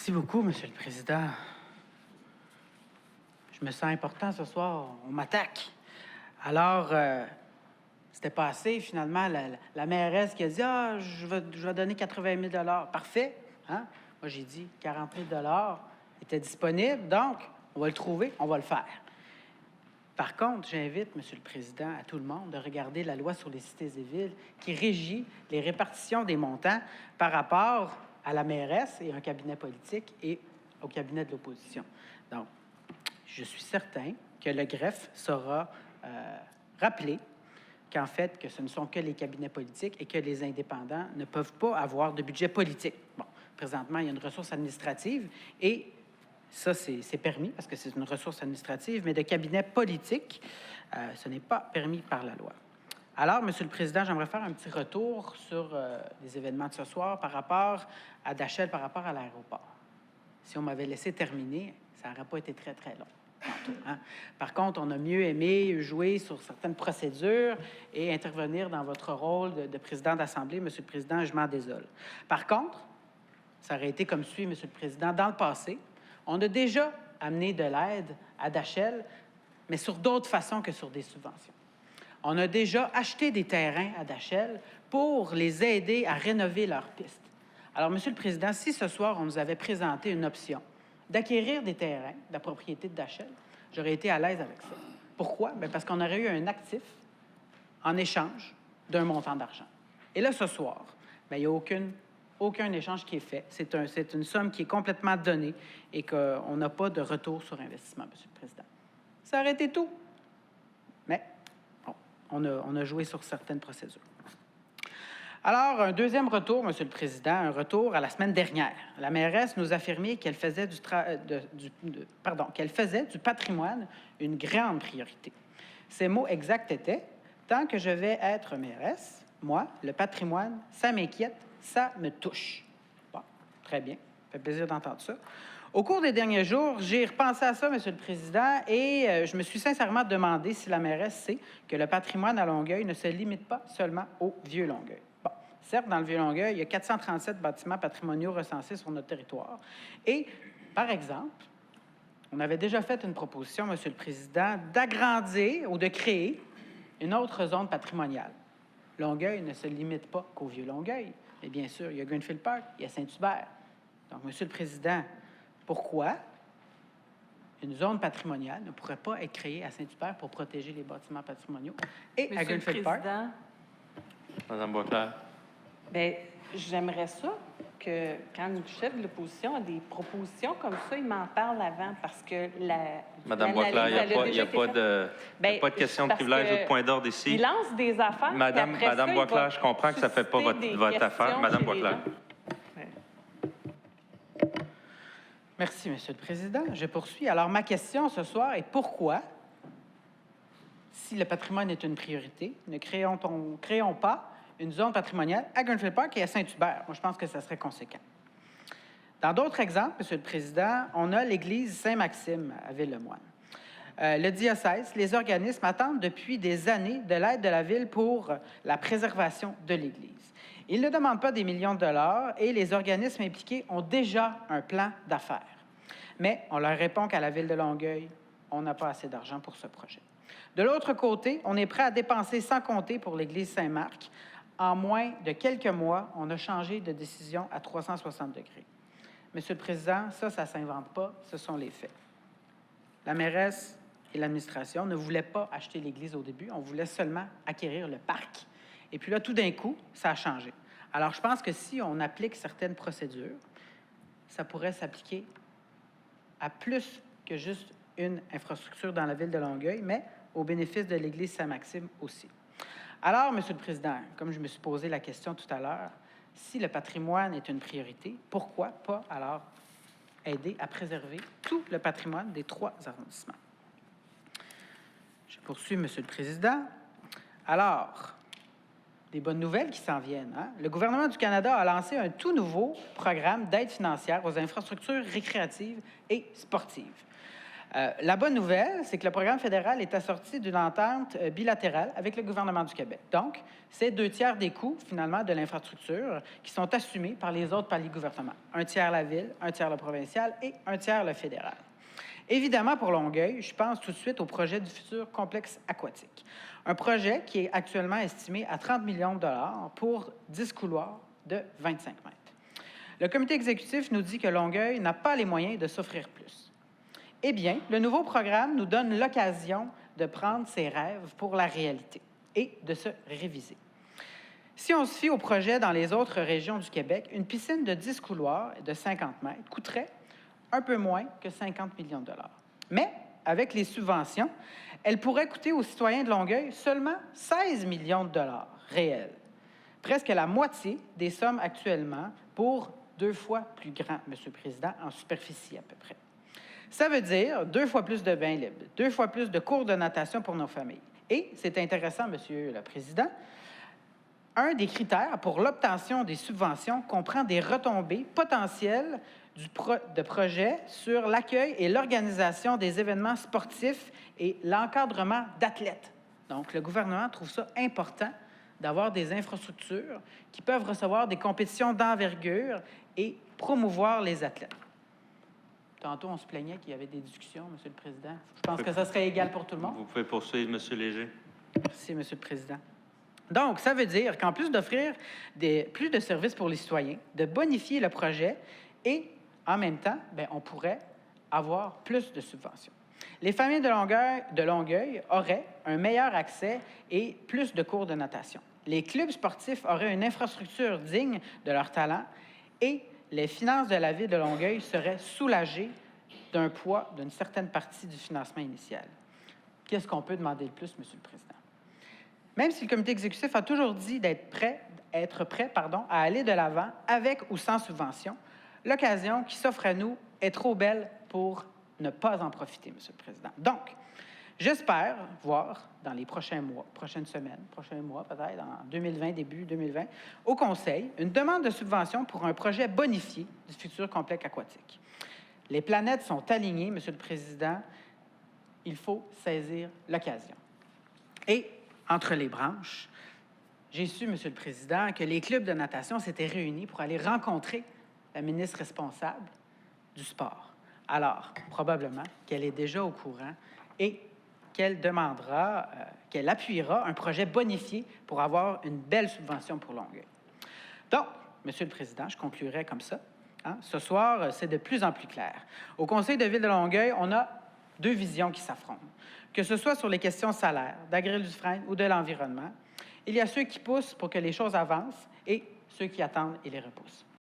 Merci beaucoup, Monsieur le Président. Je me sens important ce soir. On m'attaque. Alors, c'était pas assez, finalement. La mairesse qui a dit je vais donner 80 000 Parfait. Hein? Moi, j'ai dit 40 000 étaient disponibles. Donc, on va le trouver, on va le faire. Par contre, j'invite, Monsieur le Président, à tout le monde de regarder la loi sur les cités et villes qui régit les répartitions des montants par rapport à la mairesse et un cabinet politique et au cabinet de l'opposition. Donc, je suis certain que le greffe saura rappeler qu'en fait, que ce ne sont que les cabinets politiques et que les indépendants ne peuvent pas avoir de budget politique. Bon, présentement, il y a une ressource administrative et ça, c'est permis parce que c'est une ressource administrative, mais de cabinet politique, ce n'est pas permis par la loi. Alors, Monsieur le Président, j'aimerais faire un petit retour sur les événements de ce soir par rapport à Dachel, par rapport à l'aéroport. Si on m'avait laissé terminer, ça n'aurait pas été très, très long. Hein? Par contre, on a mieux aimé jouer sur certaines procédures et intervenir dans votre rôle de président d'Assemblée, Monsieur le Président, je m'en désole. Par contre, ça aurait été comme suit, Monsieur le Président, dans le passé, on a déjà amené de l'aide à Dachel, mais sur d'autres façons que sur des subventions. On a déjà acheté des terrains à Dachel pour les aider à rénover leurs pistes. Alors, Monsieur le Président, si ce soir, on nous avait présenté une option d'acquérir des terrains de la propriété de Dachel, j'aurais été à l'aise avec ça. Pourquoi? Bien, parce qu'on aurait eu un actif en échange d'un montant d'argent. Et là, ce soir, bien, il n'y a aucun échange qui est fait. C'est une somme qui est complètement donnée et qu'on n'a pas de retour sur investissement, Monsieur le Président. Ça aurait été tout. Mais bon, on a joué sur certaines procédures. Alors, un deuxième retour, Monsieur le Président, un retour à la semaine dernière. La mairesse nous affirmait qu'elle faisait qu'elle faisait du patrimoine une grande priorité. Ses mots exacts étaient « Tant que je vais être mairesse, moi, le patrimoine, ça m'inquiète, ça me touche. » Bon, très bien, ça fait plaisir d'entendre ça. Au cours des derniers jours, j'ai repensé à ça, Monsieur le Président, et je me suis sincèrement demandé si la mairesse sait que le patrimoine à Longueuil ne se limite pas seulement au Vieux-Longueuil. Bon, certes, dans le Vieux-Longueuil, il y a 437 bâtiments patrimoniaux recensés sur notre territoire. Et, par exemple, on avait déjà fait une proposition, Monsieur le Président, d'agrandir ou de créer une autre zone patrimoniale. Longueuil ne se limite pas qu'au Vieux-Longueuil. Mais bien sûr, il y a Greenfield Park, il y a Saint-Hubert. Donc, Monsieur le Président, pourquoi une zone patrimoniale ne pourrait pas être créée à Saint-Hubert pour protéger les bâtiments patrimoniaux et Monsieur à Greenfield Park? Madame Boisclair. Bien, j'aimerais ça que quand le chef de l'opposition a des propositions comme ça, il m'en parle avant parce que Madame Boisclair, il n'y a pas de question de privilège ou de point d'ordre ici. Il lance des affaires. Madame Boisclair, je comprends que ça ne fait pas votre affaire. Madame Boisclair. Merci, Monsieur le Président. Je poursuis. Alors, ma question ce soir est pourquoi, si le patrimoine est une priorité, ne créons pas une zone patrimoniale à Greenfield Park et à Saint-Hubert? Moi, je pense que ça serait conséquent. Dans d'autres exemples, Monsieur le Président, on a l'église Saint-Maxime à Ville-le-Moine. Le diocèse, les organismes attendent depuis des années de l'aide de la Ville pour la préservation de l'église. Ils ne demandent pas des millions de dollars et les organismes impliqués ont déjà un plan d'affaires. Mais on leur répond qu'à la Ville de Longueuil, on n'a pas assez d'argent pour ce projet. De l'autre côté, on est prêt à dépenser sans compter pour l'église Saint-Marc. En moins de quelques mois, on a changé de décision à 360 degrés. Monsieur le Président, ça ne s'invente pas, ce sont les faits. La mairesse et l'administration ne voulaient pas acheter l'église au début, on voulait seulement acquérir le parc. Et puis là, tout d'un coup, ça a changé. Alors, je pense que si on applique certaines procédures, ça pourrait s'appliquer à plus que juste une infrastructure dans la ville de Longueuil, mais au bénéfice de l'église Saint-Maxime aussi. Alors, Monsieur le Président, comme je me suis posé la question tout à l'heure, si le patrimoine est une priorité, pourquoi pas alors aider à préserver tout le patrimoine des 3 arrondissements? Je poursuis, Monsieur le Président. Alors, des bonnes nouvelles qui s'en viennent. Hein? Le gouvernement du Canada a lancé un tout nouveau programme d'aide financière aux infrastructures récréatives et sportives. La bonne nouvelle, c'est que le programme fédéral est assorti d'une entente bilatérale avec le gouvernement du Québec. Donc, c'est 2/3 des coûts, finalement, de l'infrastructure qui sont assumés par les autres paliers de gouvernement. 1/3 la ville, 1/3 le provincial et 1/3 le fédéral. Évidemment, pour Longueuil, je pense tout de suite au projet du futur complexe aquatique. Un projet qui est actuellement estimé à 30 millions de dollars pour 10 couloirs de 25 mètres. Le comité exécutif nous dit que Longueuil n'a pas les moyens de s'offrir plus. Eh bien, le nouveau programme nous donne l'occasion de prendre ses rêves pour la réalité et de se réviser. Si on se fie au projet dans les autres régions du Québec, une piscine de 10 couloirs de 50 mètres coûterait un peu moins que 50 millions de dollars. Mais, avec les subventions, elle pourrait coûter aux citoyens de Longueuil seulement 16 millions de dollars réels. Presque la moitié des sommes actuellement pour 2 fois plus grand, M. le Président, en superficie à peu près. Ça veut dire 2 fois plus de bains libres, 2 fois plus de cours de natation pour nos familles. Et, c'est intéressant, Monsieur le Président, un des critères pour l'obtention des subventions comprend des retombées potentielles de projets sur l'accueil et l'organisation des événements sportifs et l'encadrement d'athlètes. Donc, le gouvernement trouve ça important d'avoir des infrastructures qui peuvent recevoir des compétitions d'envergure et promouvoir les athlètes. Tantôt, on se plaignait qu'il y avait des discussions, M. le Président. Je pense que ça serait égal pour tout le monde. Vous pouvez poursuivre, M. Léger. Merci, M. le Président. Donc, ça veut dire qu'en plus d'offrir plus de services pour les citoyens, de bonifier le projet et, en même temps, on pourrait avoir plus de subventions. Les familles de Longueuil auraient un meilleur accès et plus de cours de natation. Les clubs sportifs auraient une infrastructure digne de leur talent et les finances de la ville de Longueuil seraient soulagées d'un poids d'une certaine partie du financement initial. Qu'est-ce qu'on peut demander de plus, M. le Président? Même si le comité exécutif a toujours dit être prêt à aller de l'avant avec ou sans subvention, l'occasion qui s'offre à nous est trop belle pour ne pas en profiter, M. le Président. Donc, j'espère voir dans les prochains mois, prochaines semaines, prochains mois peut-être, en 2020, début 2020, au Conseil, une demande de subvention pour un projet bonifié du futur complexe aquatique. Les planètes sont alignées, M. le Président. Il faut saisir l'occasion. Et, entre les branches, j'ai su, M. le Président, que les clubs de natation s'étaient réunis pour aller rencontrer la ministre responsable du sport. Alors, probablement qu'elle est déjà au courant et qu'elle demandera, qu'elle appuiera un projet bonifié pour avoir une belle subvention pour Longueuil. Donc, Monsieur le Président, je conclurai comme ça. Ce soir, c'est de plus en plus clair. Au Conseil de ville de Longueuil, on a 2 visions qui s'affrontent. Que ce soit sur les questions salaires, d'Agril-Dufresne ou de l'environnement, il y a ceux qui poussent pour que les choses avancent et ceux qui attendent et les repoussent.